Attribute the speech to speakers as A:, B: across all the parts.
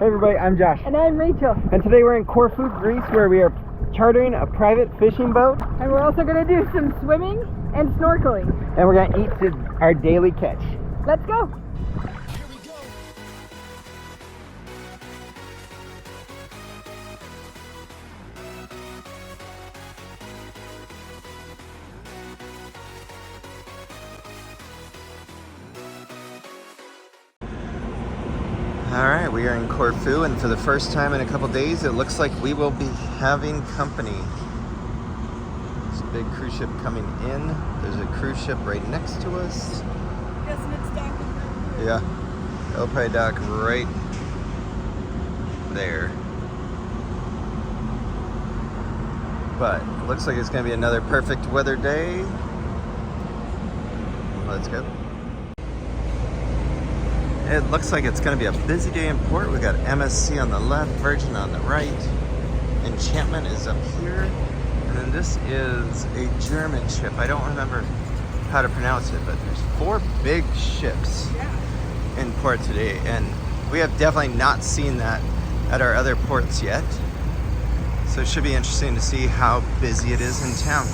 A: Hey everybody, I'm Josh.
B: And I'm Rachel.
A: And today we're in Corfu, Greece, where we are chartering a private fishing boat.
B: And we're also going to do some swimming and snorkeling.
A: And we're going to eat our daily catch.
B: Let's go.
A: Alright, we are in Corfu, and for the first time in a couple days, it looks like we will be having company. There's a big cruise ship coming in. There's a cruise ship right next to us.
B: Guessing it's docking.
A: Yeah, it'll probably dock right there. But it looks like it's going to be another perfect weather day. Let's go. It looks like it's going to be a busy day in port. We got MSC on the left, Virgin on the right. Enchantment is up here. And then this is a German ship. I don't remember how to pronounce it, but there's 4 big ships in port today. And we have definitely not seen that at our other ports yet. So it should be interesting to see how busy it is in town.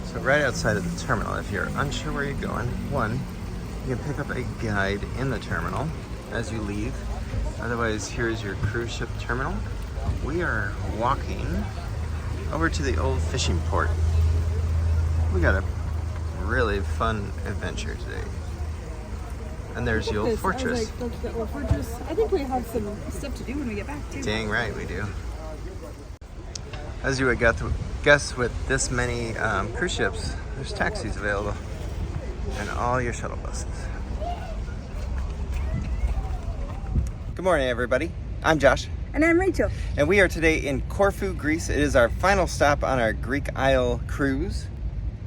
A: So right outside of the terminal, if you're unsure where you're going, you can pick up a guide in the terminal as you leave. Otherwise, here's your cruise ship terminal. We are walking over to the old fishing port. We got a really fun adventure today. And there's the old fortress.
B: The old fortress. I think we have some stuff to do when we get back too.
A: Dang right we do. As you would guess, with this many cruise ships, there's taxis available. And all your shuttle buses. Good morning, everybody. I'm Josh.
B: And I'm Rachel.
A: And we are today in Corfu, Greece. It is our final stop on our Greek Isle cruise.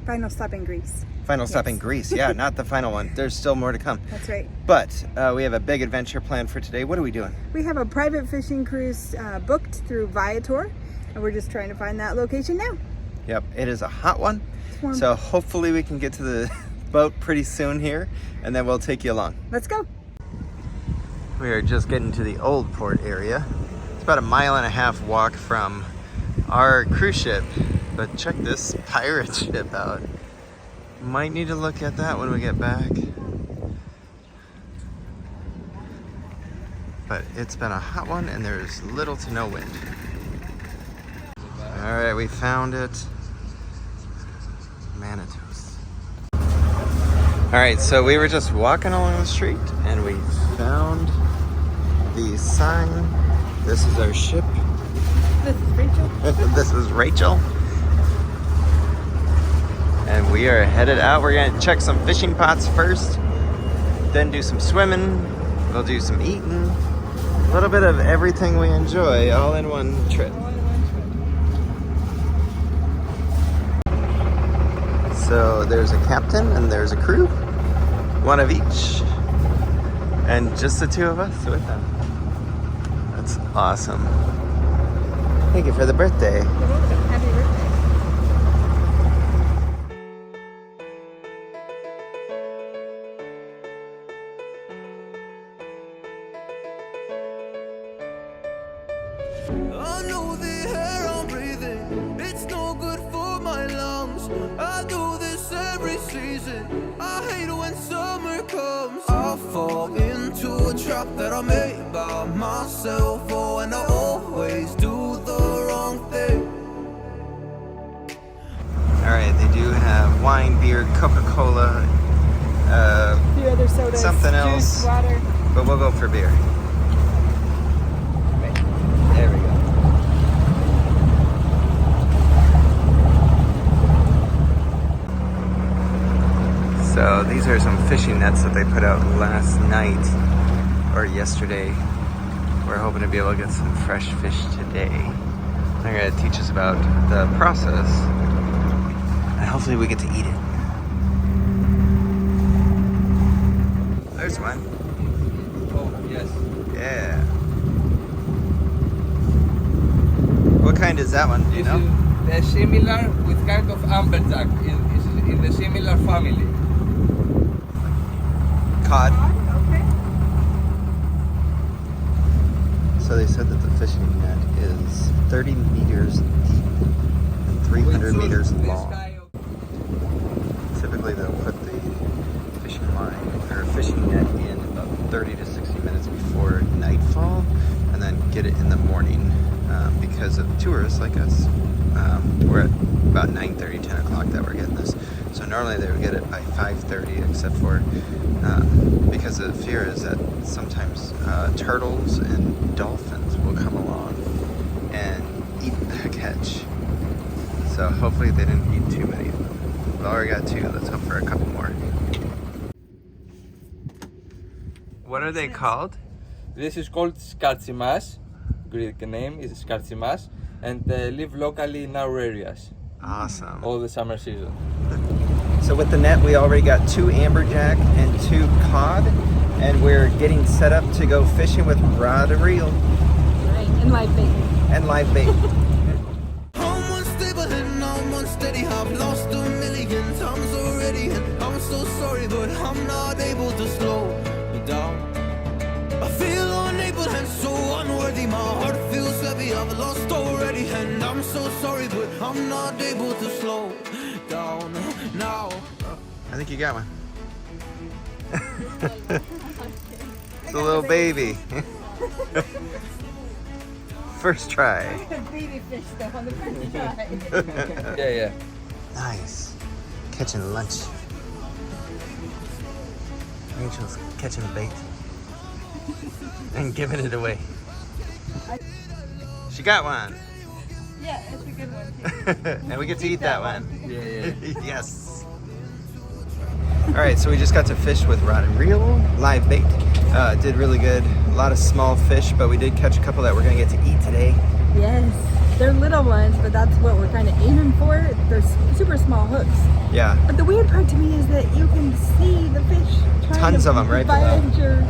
B: Final stop in Greece.
A: Final stop in Greece, yeah, not the final one. There's still more to come.
B: That's right.
A: But we have a big adventure planned for today. What are we doing?
B: We have a private fishing cruise booked through Viator, and we're just trying to find that location now.
A: Yep, it is a hot one.
B: It's warm.
A: So hopefully we can get to the boat pretty soon here, and then we'll take you along.
B: Let's go.
A: We are just getting to the old port area. It's about a 1.5 mile walk from our cruise ship, but check this pirate ship out. Might need to look at that when we get back. But it's been a hot one and there's little to no wind. All right, we found it. Manatos. All right, so we were just walking along the street and we found the sign. This is our ship.
B: This is Rachel.
A: This is Rachel. And we are headed out. We're gonna check some fishing pots first, then do some swimming. We'll do some eating. A little bit of everything we enjoy all in one trip. So there's a captain and there's a crew, one of each, and just the 2 of us with them. That's awesome. Thank you for the birthday.
B: You're welcome. Happy birthday.
C: I know the air I'm breathing, it's no good for my lungs. I do this every season, I hate when summer comes. I fall into a trap that I made by myself. Oh, and I always do the wrong thing.
A: Alright, they do have wine, beer, Coca-Cola,
B: A few other sodas.
A: something
B: Juice,
A: else.
B: water.
A: But we'll go for beer. There we go. So these are some fishing nets that they put out last night or yesterday. We're hoping to be able to get some fresh fish today. They're going to teach us about the process and hopefully we get to eat it. There's one.
D: Oh, yes.
A: Yeah. What kind is that one? Do you know?
D: They're similar with kind of amberjack. It's in the similar family.
A: Cod.
B: Okay.
A: 30 meters deep and 300 meters long. Typically they'll put the fishing line or fishing net in about 30 to 60 minutes before nightfall and then get it in the morning because of tourists like us. We're at about 9:30, 10 o'clock that we're getting this. So normally they would get it by 5:30 except for because the fear is that sometimes turtles and dolphins will come along and eat the catch. So hopefully they didn't eat too many of them. We already got 2. Let's hope for a couple more. What are they called?
D: This is called skartsimas. Greek name is skartsimas, and they live locally in our areas
A: Awesome.
D: all the summer season.
A: So with the net, we already got 2 amberjack and 2 cod, and we're getting set up to go fishing with rod and reel.
B: Right, and live bait.
A: And live bait.
C: I'm unstable and I'm unsteady. I've lost a million times already, and I'm so sorry, but I'm not able to slow down. I feel unable and so unworthy. My heart feels heavy. I've lost already, and I'm so sorry, but I'm not able to slow down now.
A: I think you got one. It's a little baby. First try.
B: Baby fish though on the first try.
D: Yeah.
A: Nice. Catching lunch. Rachel's catching bait and giving it away. She got one.
B: Yeah, it's a good one too.
A: And we get to eat that one.
D: Yeah.
A: Yes. All right, so we just got to fish with rod and reel, live bait. Did really good. A lot of small fish, but we did catch a couple that we're gonna get to eat today.
B: Yes, they're little ones, but that's what we're kind of aiming for. They're super small hooks.
A: Yeah.
B: But the weird part to me is that you can see the fish trying
A: Tons
B: to
A: of them right
B: bite
A: below.
B: into your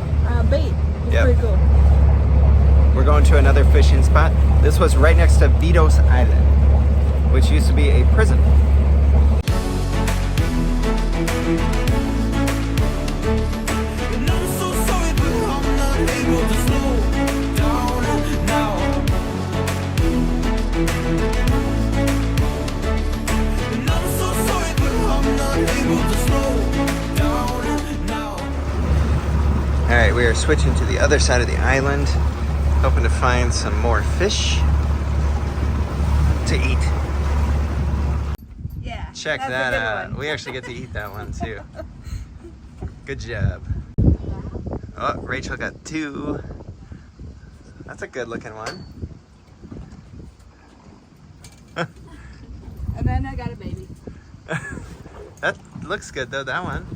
B: bait. It's
A: Yep.
B: pretty cool.
A: We're going to another fishing spot. This was right next to Vidos Island, which used to be a prison.
C: And I'm so sorry, but I'm not able to slow down now. And I'm so sorry, but I'm not able to slow down now.
A: All right, we are switching to the other side of the island, hoping to find some more fish to eat.
B: Yeah.
A: Check
B: that's a
A: that
B: good
A: out.
B: one.
A: We actually get to eat that one too. Good job. Oh, Rachel got 2. That's a good looking one.
B: And then I got a baby.
A: That looks good though, that one.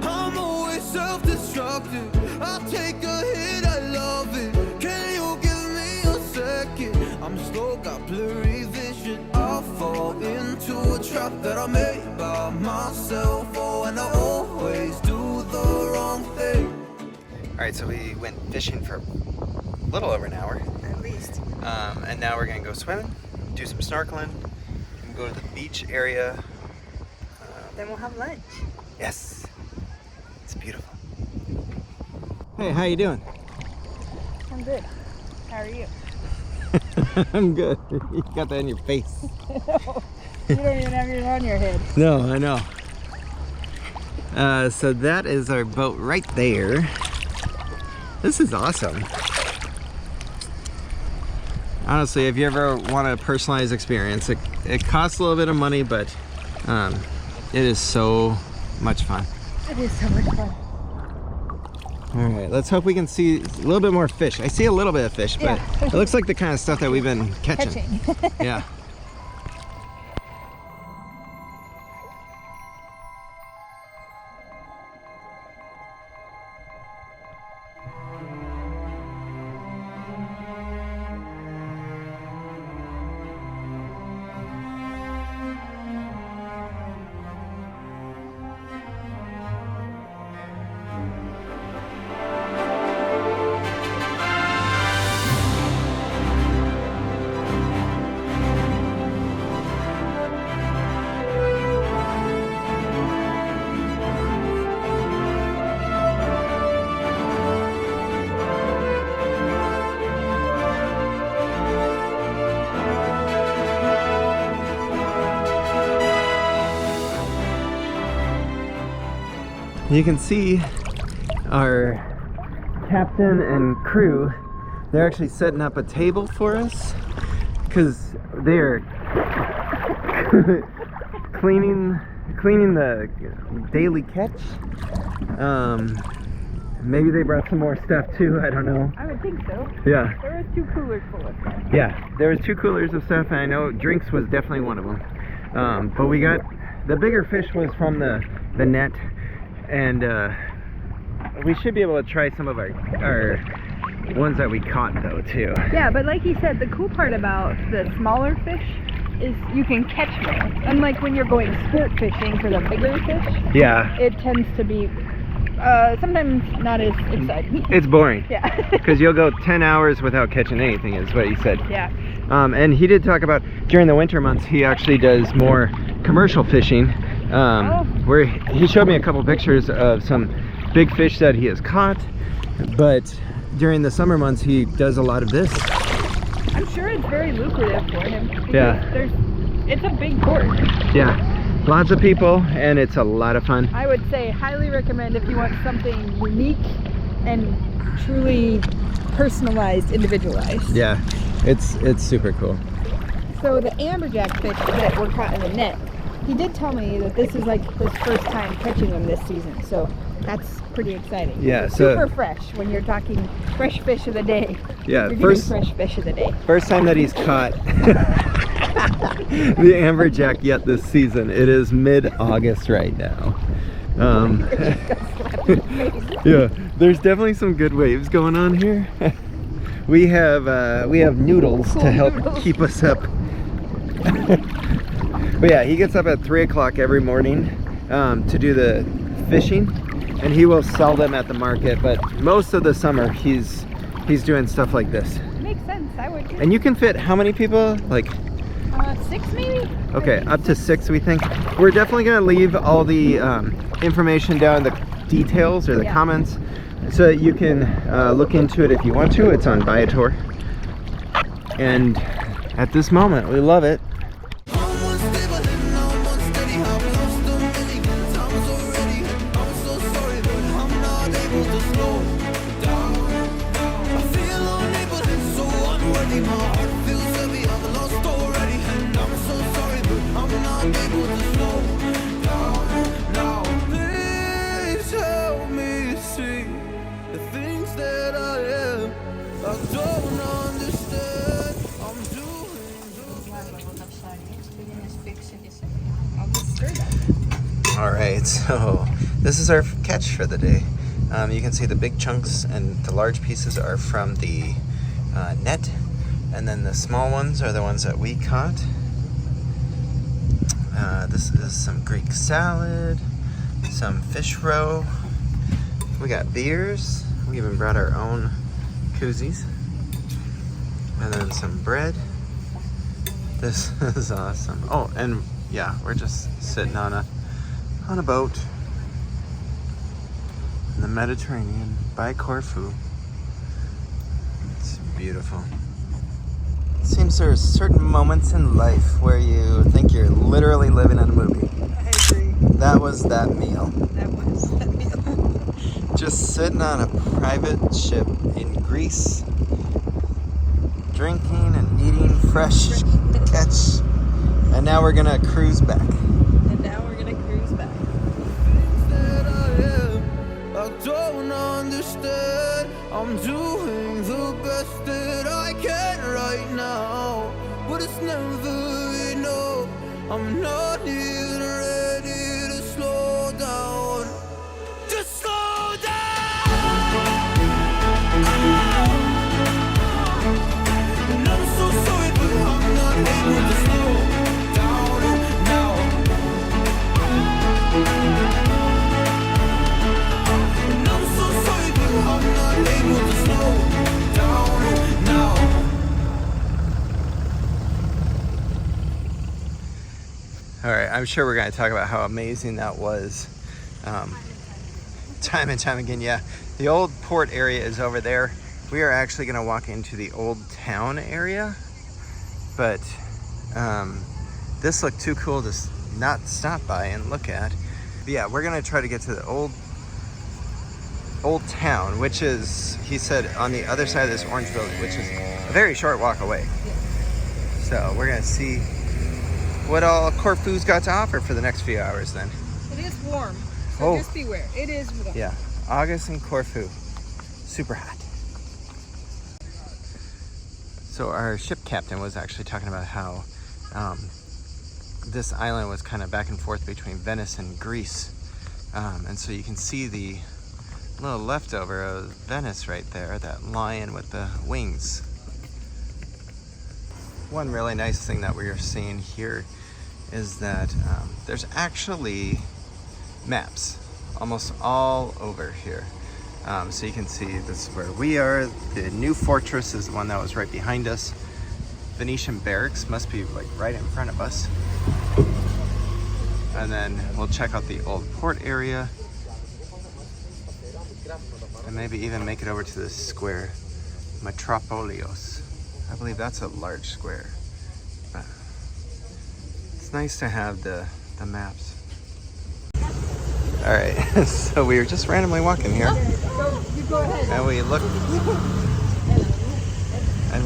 C: I'm always self-destructive. I take a hit, I love it. Can you give me a second? I'm slow, got blurry vision. I fall into a trap that I made by myself. Oh, and I always do the wrong thing.
A: All right, so we went fishing for a little over an hour.
B: At least.
A: And now we're gonna go swimming, do some snorkeling, and go to the beach area.
B: Then we'll have lunch.
A: Yes, it's beautiful. Hey, how you doing?
B: I'm good. How are you?
A: I'm good. You got that in your face.
B: You don't even have yours on your head.
A: No, I know. So that is our boat right there. This is awesome. Honestly, if you ever want a personalized experience, it costs a little bit of money, but it is so much fun.
B: It is so much fun.
A: All right, let's hope we can see a little bit more fish. I see a little bit of fish, but
B: Yeah.
A: it looks like the kind of stuff that we've been catching. Yeah. You can see our captain and crew. They're actually setting up a table for us because they're cleaning the daily catch. Maybe they brought some more stuff too, I don't know.
B: I would think so.
A: Yeah.
B: There was 2 coolers full of stuff.
A: Yeah, there was 2 coolers of stuff, and I know drinks was definitely one of them. But we got, the bigger fish was from the net, and we should be able to try some of our ones that we caught though too.
B: Yeah, but like he said, the cool part about the smaller fish is you can catch more. Unlike when you're going sport fishing for the bigger fish,
A: Yeah,
B: it tends to be sometimes not as exciting.
A: it's boring.
B: Yeah.
A: Because you'll go 10 hours without catching anything, is what he said.
B: Yeah.
A: And he did talk about during the winter months he actually does more commercial fishing. Where he showed me a couple pictures of some big fish that he has caught, but during the summer months he does a lot of this.
B: I'm sure it's very lucrative for him. Because
A: Yeah.
B: it's a big port.
A: Yeah, lots of people, and it's a lot of fun.
B: I would say highly recommend if you want something unique and truly personalized, individualized.
A: Yeah, it's super cool.
B: So the amberjack fish that were caught in the net, he did tell me that this is like his first time catching them this season. So that's pretty exciting.
A: Yeah, so
B: super fresh when you're talking fresh fish of the day.
A: yeah,
B: You're
A: first
B: getting fresh fish of the day.
A: first time that he's caught the amberjack yet this season. It is mid-August right now. Yeah, there's definitely some good waves going on here. We have noodles
B: Cool
A: to help
B: noodles.
A: keep us up. But yeah, he gets up at 3 o'clock every morning to do the fishing, and he will sell them at the market. But most of the summer, he's doing stuff like this.
B: Makes sense. I would too.
A: And you can fit how many people? Like
B: 6 maybe?
A: Okay, up to 6 we think. We're definitely gonna leave all the information down in the details or the
B: Yeah.
A: comments so that you can look into it if you want to. It's on Viator. And at this moment, we love it.
C: Please help me see the things that I am. I don't understand. I'm doing.
A: All right, so this is our catch for the day. You can see the big chunks and the large pieces are from the net, and then the small ones are the ones that we caught. This is some Greek salad, some fish roe. We got beers. We even brought our own koozies. And then some bread. This is awesome. Oh, and yeah, we're just sitting on a boat in the Mediterranean by Corfu. It's beautiful. It seems there are certain moments in life where you think you're literally living in a movie.
B: I agree.
A: That was that meal.
B: That was that meal.
A: Just sitting on a private ship in Greece, drinking and eating fresh catch, and now we're gonna cruise back.
B: And now we're gonna cruise back.
C: That I am. I don't understand. I'm doing the best that I can right now, but it's never enough. I'm not even ready to slow down. Just slow down. And I'm so sorry, but I'm not able to slow down now. And I'm so sorry, but I'm not able to slow down now.
A: All right, I'm sure we're gonna talk about how amazing that was. Time and time again, yeah. The old port area is over there. We are actually gonna walk into the old town area, but this looked too cool to not stop by and look at. But yeah, we're gonna try to get to the old Old Town, which is, he said, on the other side of this orange building, which is a very short walk away. So we're gonna see what all Corfu's got to offer for the next few hours then.
B: It is warm, so just beware. It is warm.
A: Yeah, August in Corfu, super hot. So our ship captain was actually talking about how this island was kind of back and forth between Venice and Greece. And so you can see the little leftover of Venice right there, that lion with the wings. One really nice thing that we are seeing here is that there's actually maps almost all over here. So you can see this is where we are. The new fortress is the one that was right behind us. Venetian barracks must be like right in front of us. And then we'll check out the old port area. And maybe even make it over to this square, Metropolios. I believe that's a large square. But it's nice to have the maps. All right, so we were just randomly walking here.
B: Go ahead.
A: And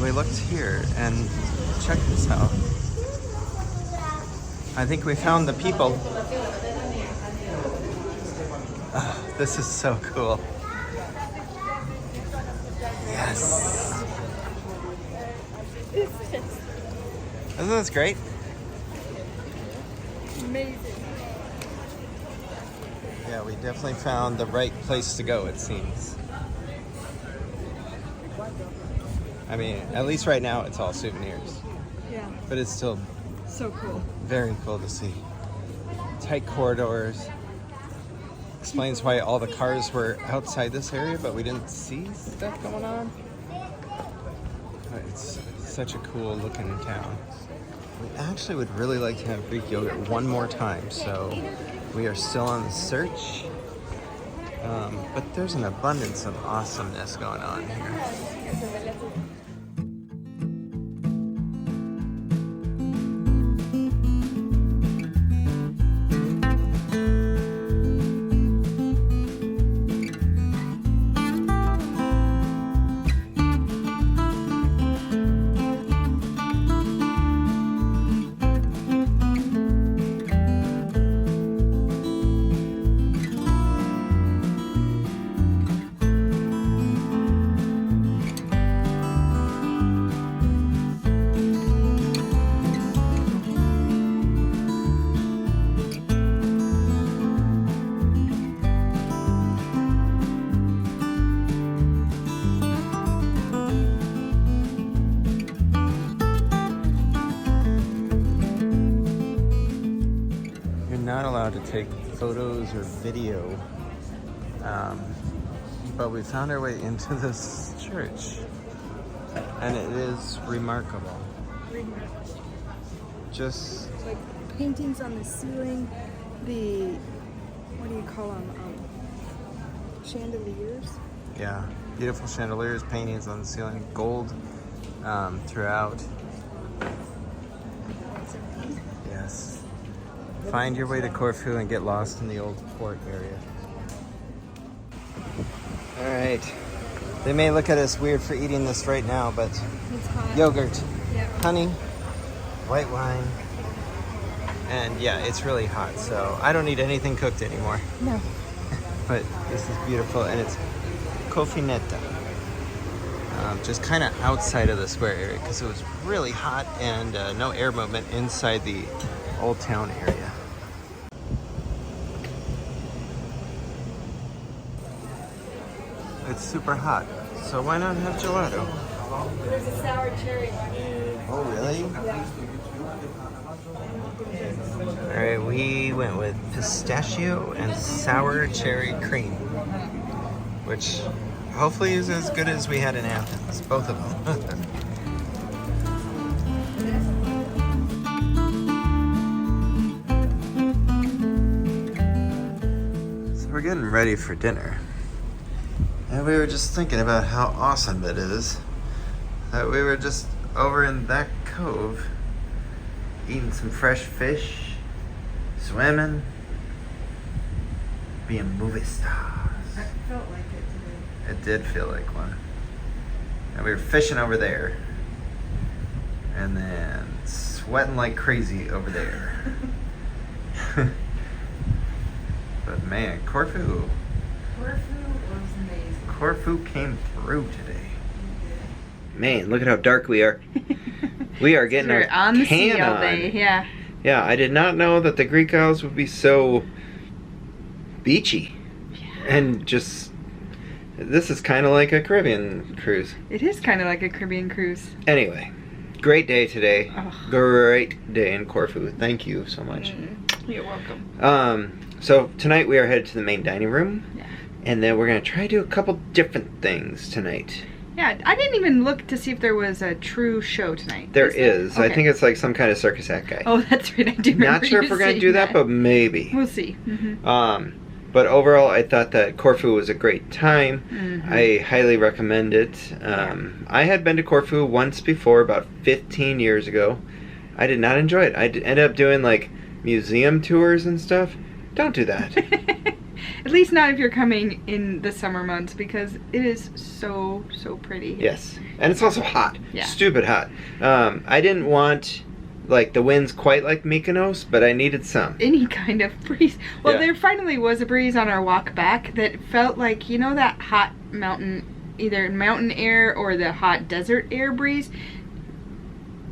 A: we looked here, and check this out. I think we found the people. Oh, this is so cool. Yes. Isn't this great?
B: Amazing.
A: Yeah, we definitely found the right place to go, it seems. I mean, at least right now it's all souvenirs.
B: Yeah.
A: But it's still
B: So cool.
A: very cool to see. Tight corridors. Explains why all the cars were outside this area, but we didn't see stuff going on. But it's such a cool looking town. We actually would really like to have Greek yogurt one more time, so we are still on the search. But there's an abundance of awesomeness going on here. Not allowed to take photos or video, but we found our way into this church, and it is remarkable. Just
B: Like paintings on the ceiling, the, what do you call them? Chandeliers.
A: yeah, beautiful chandeliers, paintings on the ceiling, gold throughout. Yes. Find your way to Corfu and get lost in the old port area. All right. They may look at us weird for eating this right now, but
B: It's hot.
A: yogurt,
B: Yeah.
A: honey, white wine, and yeah, it's really hot, so I don't need anything cooked anymore.
B: No.
A: But this is beautiful, and it's Cofinetta. Just kind of outside of the square area because it was really hot and no air movement inside the old town area. It's super hot, so why not have gelato?
B: There's a sour cherry.
A: Oh, really? All right, we went with pistachio and sour cherry cream, which hopefully is as good as we had in Athens, both of them. So we're getting ready for dinner. And we were just thinking about how awesome it is that we were just over in that cove eating some fresh fish, swimming, being movie stars.
B: felt like it today.
A: It did feel like one. And we were fishing over there. And then sweating like crazy over there. But man, Corfu
B: Corfu was amazing.
A: Corfu came through today. Man, look at how dark we are. We are getting our
B: on the sea
A: tan
B: all
A: on.
B: day. Yeah.
A: Yeah, I did not know that the Greek Isles would be so beachy. And just, this is kind of like a Caribbean cruise.
B: It is kind of like a Caribbean cruise.
A: Anyway, great day today.
B: Oh.
A: Great day in Corfu. Thank you so much.
B: You're welcome.
A: So tonight we are headed to the main dining room.
B: Yeah.
A: And then we're going to try to do a couple different things tonight.
B: Yeah, I didn't even look to see if there was a true show tonight.
A: There is.
B: Okay.
A: I think it's like some kind of circus act guy.
B: Oh, that's right. I do remember.
A: Not sure if we're going to do that, but maybe.
B: we'll see. Mm-hmm.
A: But overall, I thought that Corfu was a great time.
B: Mm-hmm.
A: I highly recommend it. I had been to Corfu once before, about 15 years ago. I did not enjoy it. I ended up doing like museum tours and stuff. Don't do that.
B: At least not if you're coming in the summer months, because it is so pretty.
A: Yes. And it's also hot.
B: Yeah.
A: Stupid hot. I didn't want like the winds quite like Mykonos, but I needed some.
B: Any kind of breeze. Well,
A: Yeah.
B: there finally was a breeze on our walk back that felt like, you know, that hot mountain, either mountain air or the hot desert air breeze.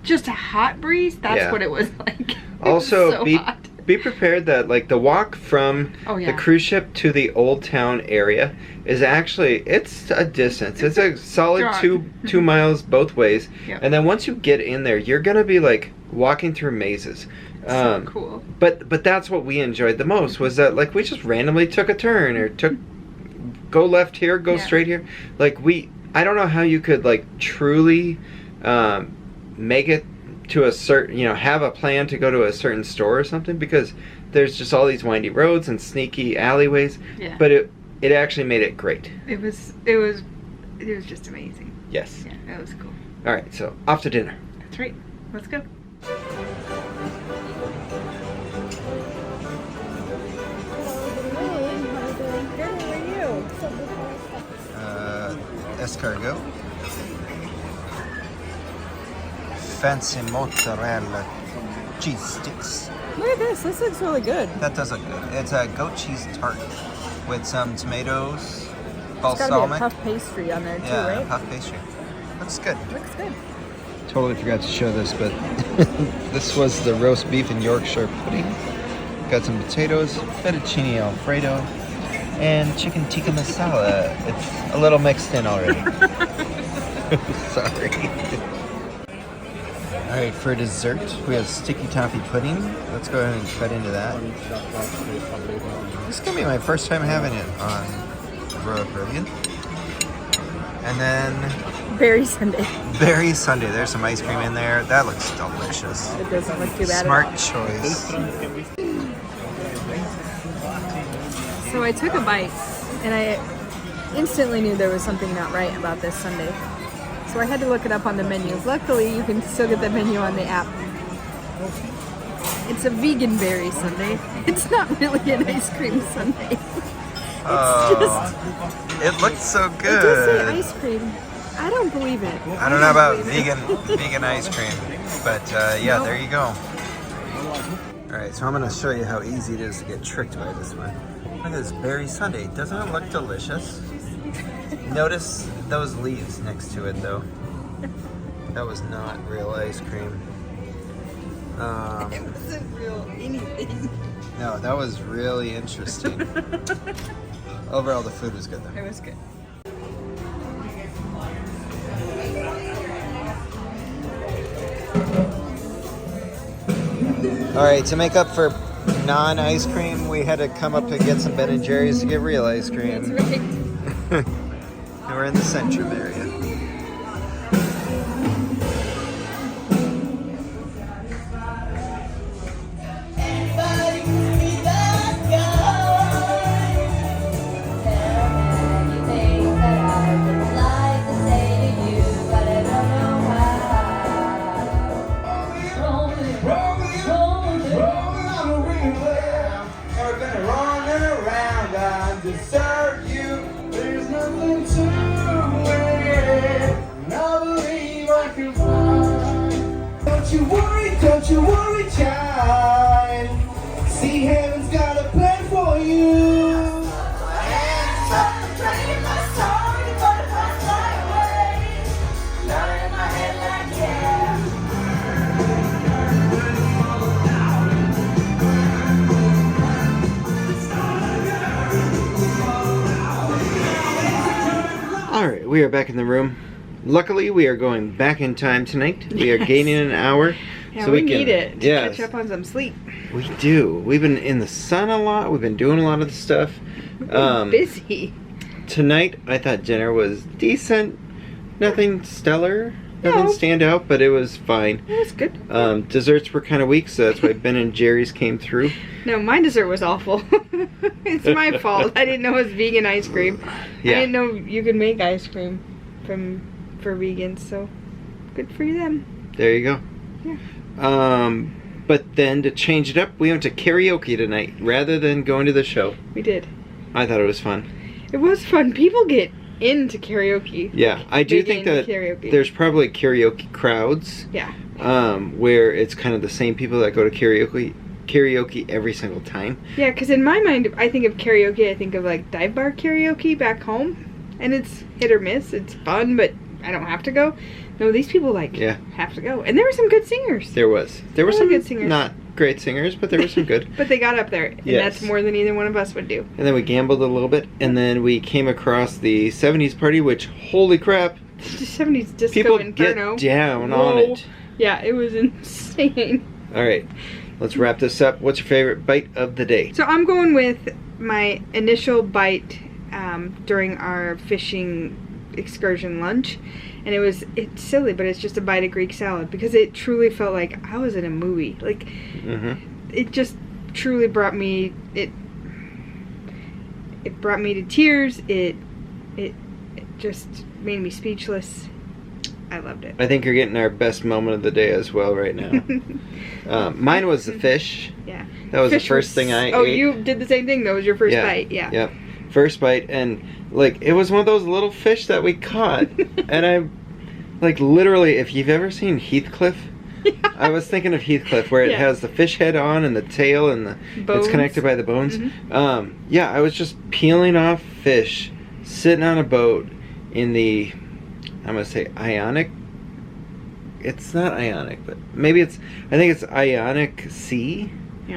B: Just a hot breeze. That's
A: Yeah.
B: what it was like. It
A: Also,
B: was so
A: be
B: hot.
A: be prepared that like the walk from
B: Oh, yeah.
A: the cruise ship to the old town area is actually, it's a distance. It's a solid
B: Strong.
A: two miles both ways.
B: Yep.
A: And then once you get in there, you're gonna be like walking through mazes.
B: So cool.
A: But that's what we enjoyed the most, was that like we just randomly took a turn or go left here, go
B: Yeah.
A: straight here. Like I don't know how you could like truly make it to a certain, have a plan to go to a certain store or something, because there's just all these windy roads and sneaky alleyways.
B: Yeah.
A: But it actually made it great.
B: It was just amazing.
A: Yes.
B: Yeah, it was cool.
A: All right, so off to dinner.
B: That's right. Let's go.
A: Escargot. Fancy mozzarella cheese sticks.
B: Look at this. This looks really good.
A: That does look good. It's a goat cheese tart with some tomatoes,
B: It's gotta be a
A: balsamic.
B: puff pastry on there too,
A: Yeah,
B: right?
A: puff pastry. Looks good.
B: Looks good.
A: Totally forgot to show this, but this was the roast beef and Yorkshire pudding. Got some potatoes, fettuccine alfredo, and chicken tikka masala. It's a little mixed in already. Sorry. All right, for dessert, we have sticky toffee pudding. Let's go ahead and cut into that. This is gonna be my first time having it on Royal Caribbean. And then
B: Berry Sunday.
A: berry sundae. There's some ice cream in there. That looks delicious.
B: It doesn't look too bad
A: Smart
B: at all.
A: choice.
B: So I took a bite, and I instantly knew there was something not right about this sundae. So I had to look it up on the menu. Luckily, you can still get the menu on the app. It's a vegan berry sundae. It's not really an ice cream sundae.
A: It looks so
B: It does say
A: good.
B: ice cream. I don't believe it.
A: I don't know about
B: believe it.
A: vegan ice cream, but yeah, there you go. All right, so I'm gonna show you how easy it is to get tricked by this one. Look at this berry sundae. Doesn't it look delicious? Notice those leaves next to it, though. That was not real ice cream.
B: It wasn't real anything.
A: No, that was really interesting. Overall, the food was good, though.
B: It was good.
A: All right, to make up for non-ice cream, we had to come up to get some Ben & Jerry's to get real ice cream.
B: That's right.
A: And we're in the Centrum area.
C: Desert you
A: Don't you worry, child. See, heaven's got a plan for you. Alright, we are back in the room. Luckily, we are going back in time tonight. We are gaining an hour.
B: Yeah,
A: so
B: we
A: can,
B: need it to
A: yes,
B: catch up on some sleep.
A: We do. We've been in the sun a lot. We've been doing a lot of the stuff.
B: Busy.
A: Tonight, I thought dinner was decent. Nothing stellar. Nothing
B: No.
A: stand out, but it was fine.
B: It was good.
A: Desserts were kind of weak, so that's why Ben and Jerry's came through.
B: No, my dessert was awful. It's my fault. I didn't know it was vegan ice cream.
A: Yeah.
B: I didn't know you could make ice cream for vegans, so good for them.
A: There you go.
B: Yeah.
A: But then to change it up, we went to karaoke tonight rather than going to the show.
B: We did.
A: I thought it was fun.
B: It was fun. People get into karaoke.
A: Yeah, I do
B: Big
A: think
B: into
A: that
B: karaoke.
A: there's probably karaoke crowds.
B: Yeah.
A: Where it's kind of the same people that go to karaoke every single time.
B: Yeah, because in my mind, I think of karaoke, I think of like dive bar karaoke back home. And it's hit or miss. It's fun, but I don't have to go. No, these people have to go. And there were some good singers.
A: There were
B: Really
A: some
B: good singers.
A: not great singers, but there were some good.
B: But they got up there, and
A: Yes.
B: that's more than either one of us would do.
A: And then we gambled a little bit, and then we came across the 70s party, which, holy crap,
B: 70s disco
A: people
B: inferno.
A: get down on
B: Whoa.
A: it.
B: Yeah, it was insane.
A: All right, let's wrap this up. What's your favorite bite of the day?
B: So I'm going with my initial bite during our fishing excursion lunch. And it's silly, but it's just a bite of Greek salad because it truly felt like I was in a movie. Like, it just truly brought me, it brought me to tears. It just made me speechless. I loved it.
A: I think you're getting our best moment of the day as well right now. Mine was the fish.
B: Yeah.
A: That was
B: Fish
A: the first thing I ate.
B: Oh, you did the same thing. That was your first bite. Yeah.
A: Yep. First bite, and like it was one of those little fish that we caught, and I, like literally, if you've ever seen Heathcliff, I was thinking of Heathcliff where it has the fish head on and the tail and the
B: Bones.
A: it's connected by the bones. Yeah, I was just peeling off fish, sitting on a boat in the, I'm gonna say Ionic. It's not Ionic, but maybe it's. I think it's Ionic Sea,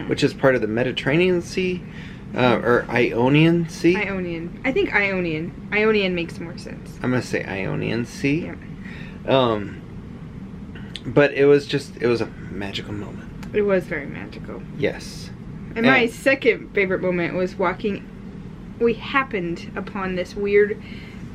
A: which is part of the Mediterranean Sea. Or Ionian Sea?
B: Ionian. I think Ionian. Ionian makes more sense.
A: I'm gonna say Ionian Sea.
B: Yeah.
A: But it was a magical moment.
B: It was very magical.
A: Yes.
B: And my second favorite moment was walking. We happened upon this weird,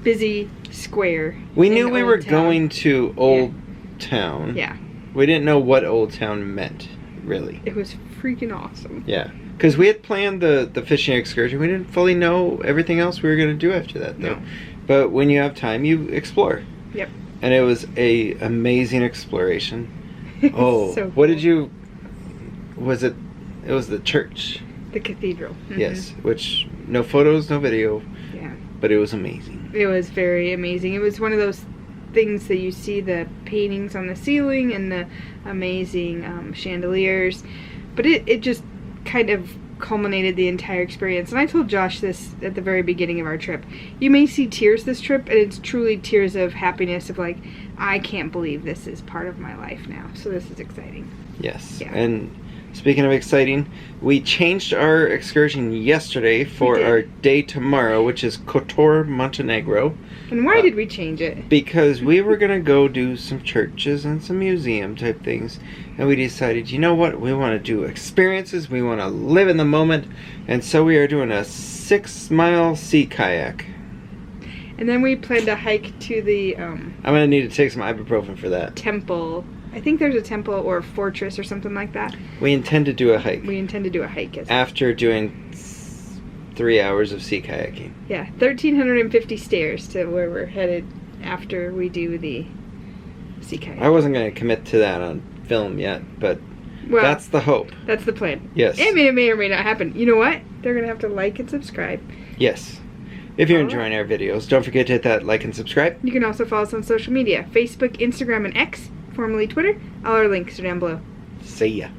B: busy square.
A: We knew
B: in
A: we
B: Old
A: were
B: Town.
A: going to Old Town.
B: Yeah.
A: We didn't know what Old Town meant, really.
B: It was freaking awesome.
A: Yeah. Because we had planned the fishing excursion. We didn't fully know everything else we were going to do after that, though.
B: No.
A: But when you have time, you explore.
B: Yep.
A: And it was a amazing exploration. Oh,
B: So
A: what
B: cool.
A: did you... Was it... It was the church.
B: The cathedral.
A: Yes, which... No photos, no video.
B: Yeah.
A: But it was amazing.
B: It was very amazing. It was one of those things that you see the paintings on the ceiling and the amazing chandeliers. But it just kind of culminated the entire experience. And I told Josh this at the very beginning of our trip. You may see tears this trip, and it's truly tears of happiness of like, I can't believe this is part of my life now. So this is exciting.
A: Yes.
B: Yeah.
A: And speaking of exciting, we changed our excursion yesterday for our day tomorrow, which is Kotor, Montenegro.
B: And why did we change it?
A: Because we were going to go do some churches and some museum type things. And we decided, you know what? We want to do experiences. We want to live in the moment. And so we are doing a 6-mile sea kayak.
B: And then we planned to hike to the
A: I'm going to need to take some ibuprofen for that.
B: temple. I think there's a temple or a fortress or something like that.
A: We intend to do a hike.
B: We intend to do a hike.
A: After doing 3 hours of sea kayaking.
B: Yeah, 1,350 stairs to where we're headed after we do the sea kayak.
A: I wasn't going to commit to that on film yet, but
B: Well,
A: that's the hope.
B: that's the plan.
A: Yes.
B: It may or may not happen. You know what? They're going to have to like and subscribe.
A: Yes. If you're
B: All right.
A: enjoying our videos, don't forget to hit that like and subscribe.
B: You can also follow us on social media. Facebook, Instagram, and X, formerly Twitter. All our links are down below.
A: See ya.